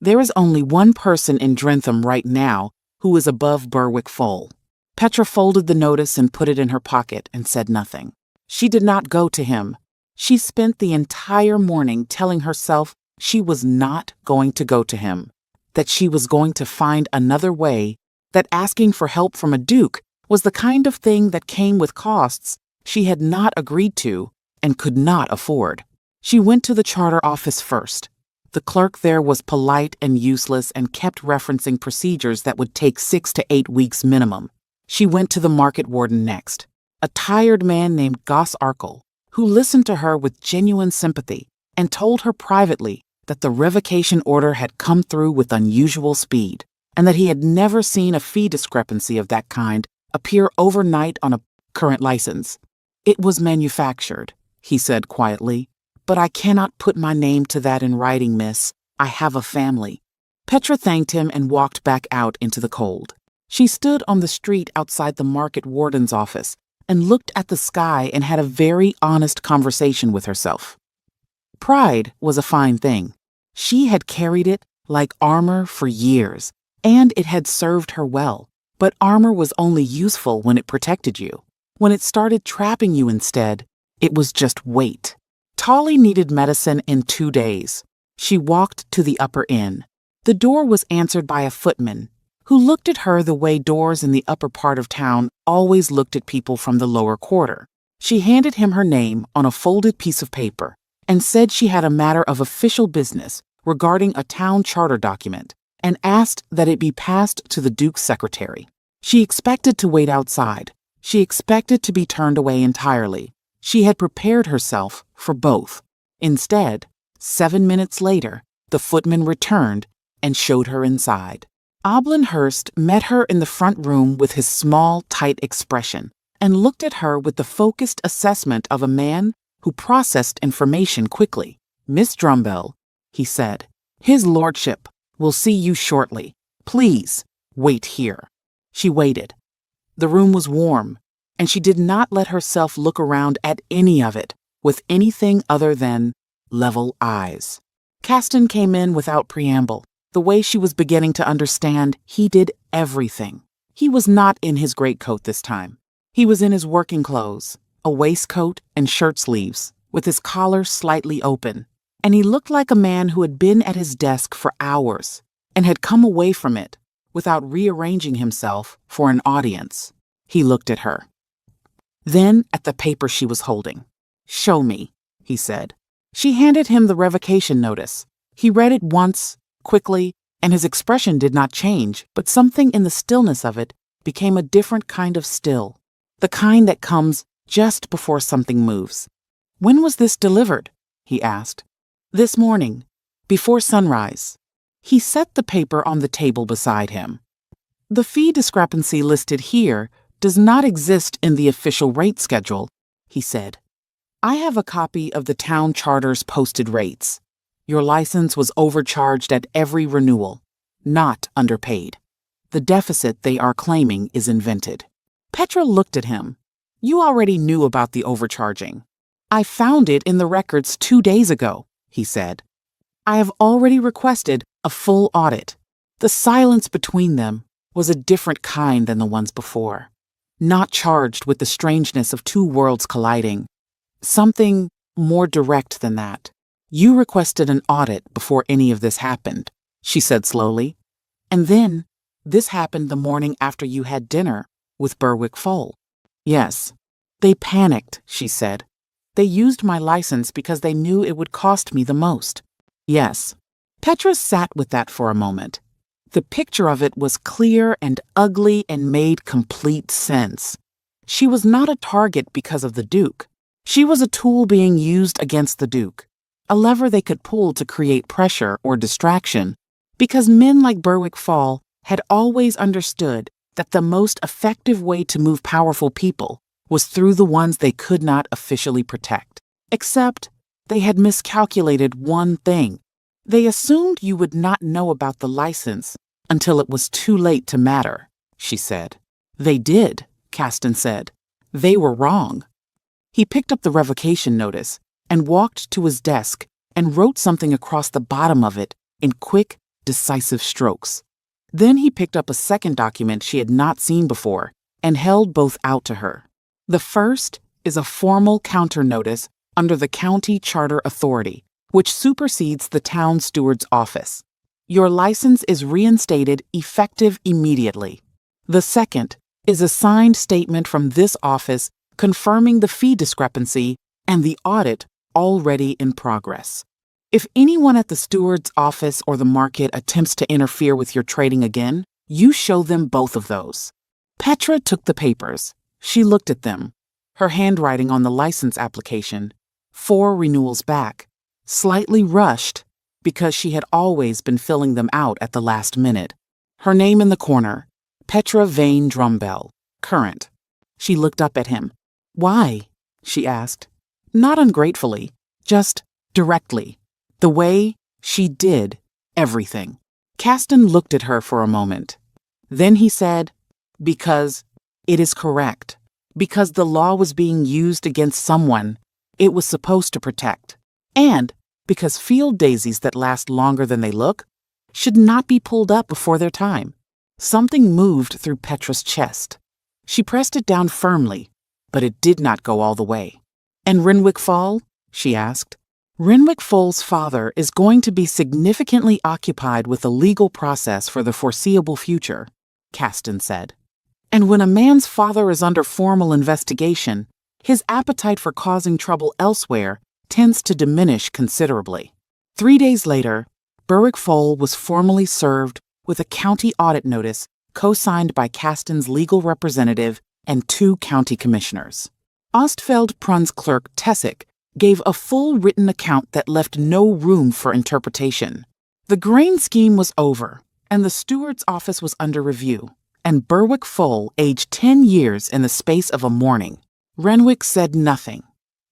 "There is only one person in Drentham right now who is above Berwick Foal." Petra folded the notice and put it in her pocket and said nothing. She did not go to him. She spent the entire morning telling herself she was not going to go to him, that she was going to find another way, that asking for help from a duke was the kind of thing that came with costs she had not agreed to and could not afford. She went to the charter office first. The clerk there was polite and useless and kept referencing procedures that would take 6 to 8 weeks minimum. She went to the market warden next, a tired man named Goss Arkell, who listened to her with genuine sympathy and told her privately that the revocation order had come through with unusual speed and that he had never seen a fee discrepancy of that kind appear overnight on a current license. "It was manufactured," he said quietly, "but I cannot put my name to that in writing, miss. I have a family." Petra thanked him and walked back out into the cold. She stood on the street outside the market warden's office and looked at the sky and had a very honest conversation with herself. Pride was a fine thing. She had carried it like armor for years, and it had served her well. But armor was only useful when it protected you. When it started trapping you instead, it was just weight. Tolly needed medicine in 2 days. She walked to the upper inn. The door was answered by a footman, who looked at her the way doors in the upper part of town always looked at people from the lower quarter. She handed him her name on a folded piece of paper and said she had a matter of official business regarding a town charter document and asked that it be passed to the Duke's secretary. She expected to wait outside. She expected to be turned away entirely. She had prepared herself for both. Instead, 7 minutes later, the footman returned and showed her inside. Oblin Hurst met her in the front room with his small, tight expression and looked at her with the focused assessment of a man who processed information quickly. "Miss Drumbell," he said, "his lordship will see you shortly. Please wait here." She waited. The room was warm, and she did not let herself look around at any of it with anything other than level eyes. Caston came in without preamble. The way she was beginning to understand, he did everything. He was not in his greatcoat this time. He was in his working clothes, a waistcoat and shirt sleeves, with his collar slightly open, and he looked like a man who had been at his desk for hours and had come away from it without rearranging himself for an audience. He looked at her. Then at the paper she was holding. "Show me," he said. She handed him the revocation notice. He read it once, quickly, and his expression did not change, but something in the stillness of it became a different kind of still, the kind that comes just before something moves. "When was this delivered?" he asked. "This morning, before sunrise." He set the paper on the table beside him. "The fee discrepancy listed here does not exist in the official rate schedule," he said. "I have a copy of the town charter's posted rates. Your license was overcharged at every renewal. not underpaid. The deficit they are claiming is invented. Petra looked at him. You already knew about the overcharging. I found it in the records 2 days ago, he said. I have already requested a full audit. The silence between them was a different kind than the ones before, not charged with the strangeness of two worlds colliding. Something more direct than that. You requested an audit before any of this happened, she said slowly. And then, this happened the morning after you had dinner with Berwick Fowle. Yes. They panicked, she said. They used my license because they knew it would cost me the most. Yes. Petra sat with that for a moment. The picture of it was clear and ugly and made complete sense. She was not a target because of the Duke. She was a tool being used against the Duke, a lever they could pull to create pressure or distraction, because men like Berwick Fowle had always understood that the most effective way to move powerful people was through the ones they could not officially protect. Except they had miscalculated one thing. They assumed you would not know about the license until it was too late to matter, she said. They did, Caston said. They were wrong. He picked up the revocation notice and walked to his desk and wrote something across the bottom of it in quick, decisive strokes. Then he picked up a second document she had not seen before and held both out to her. The first is a formal counter notice under the County Charter Authority, which supersedes the town steward's office. Your license is reinstated effective immediately. The second is a signed statement from this office confirming the fee discrepancy and the audit already in progress. If anyone at the steward's office or the market attempts to interfere with your trading again, you show them both of those. Petra took the papers. She looked at them, her handwriting on the license application, 4 renewals back, slightly rushed because she had always been filling them out at the last minute. Her name in the corner, Petra Vane Drumbell, current. She looked up at him. Why? She asked. Not ungratefully, just directly. The way she did everything. Caston looked at her for a moment. Then he said, because it is correct. Because the law was being used against someone it was supposed to protect. And because field daisies that last longer than they look should not be pulled up before their time. Something moved through Petra's chest. She pressed it down firmly, but it did not go all the way. And Renwick Fowle? She asked. Renwick Fowle's father is going to be significantly occupied with the legal process for the foreseeable future, Caston said. And when a man's father is under formal investigation, his appetite for causing trouble elsewhere tends to diminish considerably. 3 days later, Berwick Fowle was formally served with a county audit notice co-signed by Caston's legal representative and 2 county commissioners. Ostfeld-Prun's clerk Tessick gave a full written account that left no room for interpretation. The grain scheme was over, and the steward's office was under review, and Berwick Fowle aged 10 years in the space of a morning. Renwick said nothing.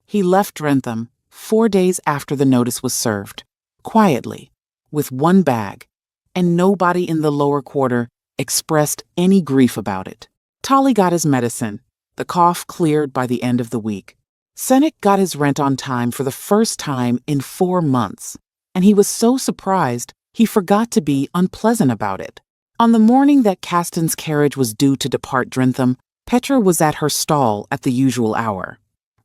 He left Drentham 4 days after the notice was served, quietly, with 1 bag, and nobody in the lower quarter expressed any grief about it. Tolly got his medicine, the cough cleared by the end of the week. Sennick got his rent on time for the first time in 4 months, and he was so surprised he forgot to be unpleasant about it. On the morning that Caston's carriage was due to depart Drentham, Petra was at her stall at the usual hour.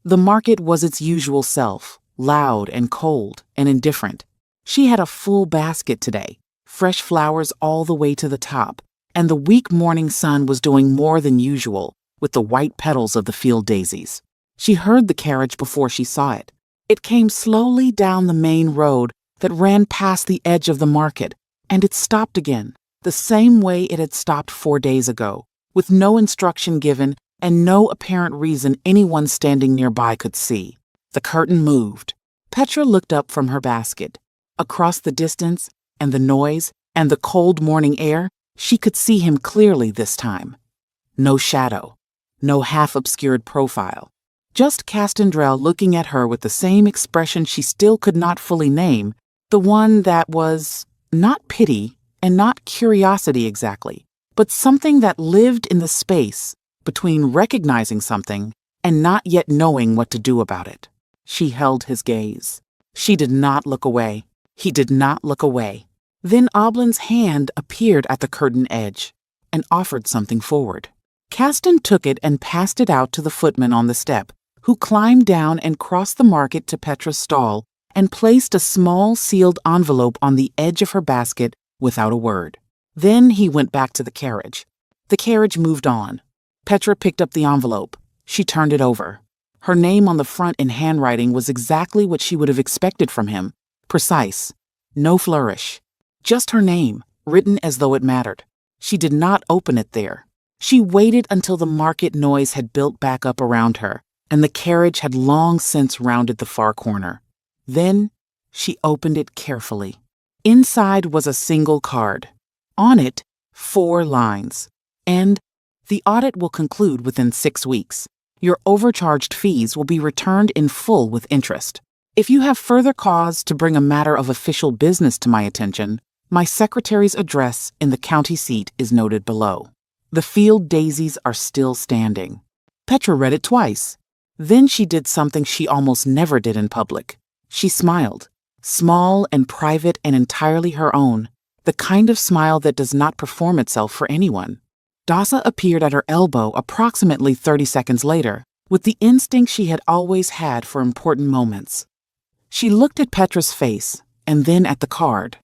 The market was its usual self, loud and cold and indifferent. She had a full basket today, fresh flowers all the way to the top, and the weak morning sun was doing more than usual with the white petals of the field daisies. She heard the carriage before she saw it. It came slowly down the main road that ran past the edge of the market, and it stopped again, the same way it had stopped 4 days ago, with no instruction given and no apparent reason anyone standing nearby could see. The curtain moved. Petra looked up from her basket. Across the distance, and the noise, and the cold morning air, she could see him clearly this time. No shadow, no half-obscured profile. Just Castendrel looking at her with the same expression she still could not fully name, the one that was not pity, and not curiosity exactly, but something that lived in the space between recognizing something and not yet knowing what to do about it. She held his gaze. She did not look away. He did not look away. Then Oblin's hand appeared at the curtain edge and offered something forward. Caston took it and passed it out to the footman on the step, who climbed down and crossed the market to Petra's stall and placed a small sealed envelope on the edge of her basket without a word. Then he went back to the carriage. The carriage moved on. Petra picked up the envelope. She turned it over. Her name on the front in handwriting was exactly what she would have expected from him. Precise. No flourish. Just her name, written as though it mattered. She did not open it there. She waited until the market noise had built back up around her, and the carriage had long since rounded the far corner. Then she opened it carefully. Inside was a single card. On it, 4 lines. And the audit will conclude within 6 weeks. Your overcharged fees will be returned in full with interest. If you have further cause to bring a matter of official business to my attention, my secretary's address in the county seat is noted below. The field daisies are still standing. Petra read it twice. Then she did something she almost never did in public. She smiled. Small and private and entirely her own. The kind of smile that does not perform itself for anyone. Dasa appeared at her elbow approximately 30 seconds later, with the instinct she had always had for important moments. She looked at Petra's face, and then at the card.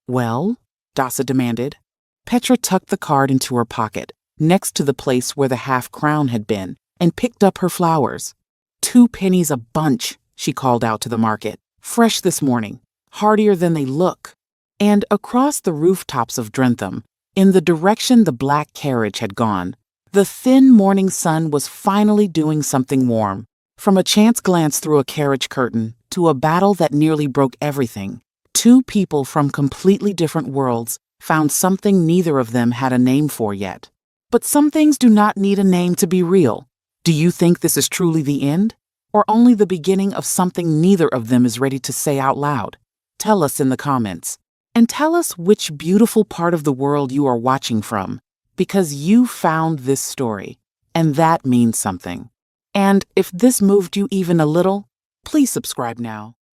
"Well?" Dasa demanded. Petra tucked the card into her pocket, next to the place where the half-crown had been, and picked up her flowers. 2 pennies a bunch, she called out to the market. Fresh this morning, hardier than they look. And across the rooftops of Drentham, in the direction the black carriage had gone, the thin morning sun was finally doing something warm. From a chance glance through a carriage curtain to a battle that nearly broke everything, 2 people from completely different worlds found something neither of them had a name for yet. But some things do not need a name to be real. Do you think this is truly the end? Or only the beginning of something neither of them is ready to say out loud? Tell us in the comments. And tell us which beautiful part of the world you are watching from, because you found this story, and that means something. And if this moved you even a little, please subscribe now.